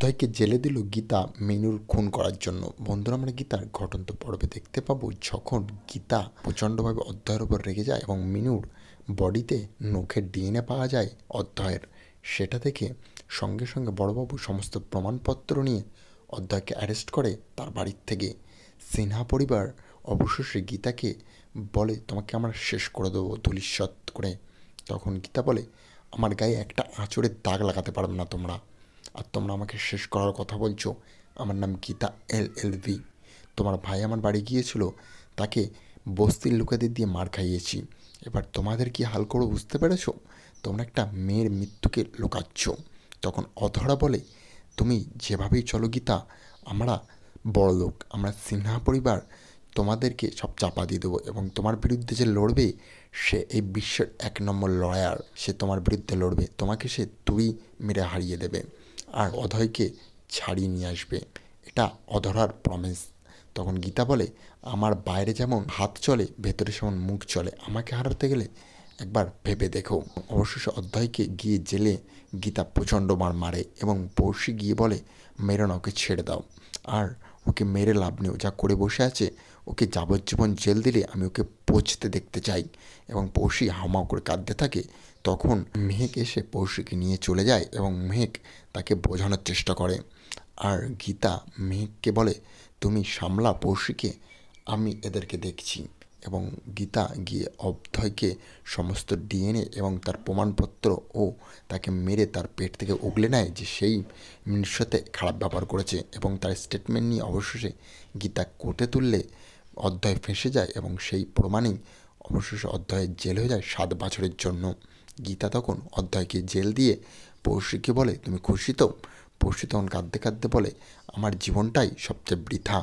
অধ্যয়কে জেলে দিল গীতা মিনুর খুন করার জন্য। বন্ধুরা, আমরা গীতার ঘটন্ত পর্বে দেখতে পাবো যখন গীতা প্রচণ্ডভাবে অধ্যয়ের উপর রেগে যায় এবং মিনুর বডিতে নখের ডিএনএ পাওয়া যায় অধ্যয়ের। সেটা থেকে সঙ্গে সঙ্গে বড়বাবু সমস্ত প্রমাণপত্র নিয়ে অধ্যয়কে অ্যারেস্ট করে তার বাড়ির থেকে। সিনহা পরিবার অবশেষে গীতাকে বলে, তোমাকে আমরা শেষ করে দেবো ধূলিসাৎ করে। তখন গীতা বলে, আমার গায়ে একটা আঁচড়ের দাগ লাগাতে পারবে না তোমরা, আর তোমরা আমাকে শেষ করার কথা বলছো। আমার নাম গীতা LLV। তোমার ভাই আমার বাড়ি গিয়েছিল, তাকে বস্তির লোকেদের দিয়ে মার খাইয়েছি। এবার তোমাদের কি হাল করো বুঝতে পেরেছো? তোমরা একটা মেয়ের মৃত্যুকে লুকাচ্ছ। তখন অধরা বলে, তুমি যেভাবেই চলো গীতা, আমরা বড়লোক, আমরা সিনহা পরিবার তোমাদেরকে সব চাপা দিয়ে দেবো, এবং তোমার বিরুদ্ধে যে লড়বে সে এই বিশ্বের 1 নম্বর লয়ার। সে তোমার বিরুদ্ধে লড়বে, তোমাকে সে তুড়ি মেরে হারিয়ে দেবে আর অধয়কে ছাড়িয়ে নিয়ে আসবে। এটা অধরার প্রমিস। তখন গীতা বলে, আমার বাইরে যেমন হাত চলে ভেতরে সেমন মুখ চলে, আমাকে হারাতে গেলে একবার ভেবে দেখো। অবশেষে অধ্যয়কে গিয়ে জেলে গীতা প্রচণ্ড মার মারে এবং পড়শি গিয়ে বলে, মেরে না, ওকে ছেড়ে দাও। আর ওকে মেরে লাভ নেই, যা করে বসে আছে। ওকে যাবজ্জীবন জেল দিলে আমি ওকে পচতে দেখতে চাই। এবং পড়শি হাউমাউ করে কাঁদতে থাকে। তখন মেহেক এসে পড়শিকে নিয়ে চলে যায় এবং মেহেক তাকে বোঝানোর চেষ্টা করে। আর গীতা মেহেককে বলে, তুমি সামলা পড়শিকে, আমি এদেরকে দেখছি। এবং গীতা গিয়ে অভয়কে সমস্ত ডিএনএ এবং তার প্রমাণপত্র ও তাকে মেরে তার পেট থেকে উগলে নেয় যে সেই মিনির সাথে খারাপ ব্যবহার করেছে, এবং তার স্টেটমেন্ট নিয়ে অবশেষে গীতা কোর্টে তুললে অধ্যয় ফেঁসে যায় এবং সেই প্রমাণেই অবশেষে অধ্যয়ের জেল হয়ে যায় 7 বছরের জন্য। গীতা তখন অধ্যয়কে জেল দিয়ে পড়শিকে বলে, তুমি খুশি তো? পড়শি তখন কাঁদতে কাঁদতে বলে, আমার জীবনটাই সবচেয়ে বৃথা।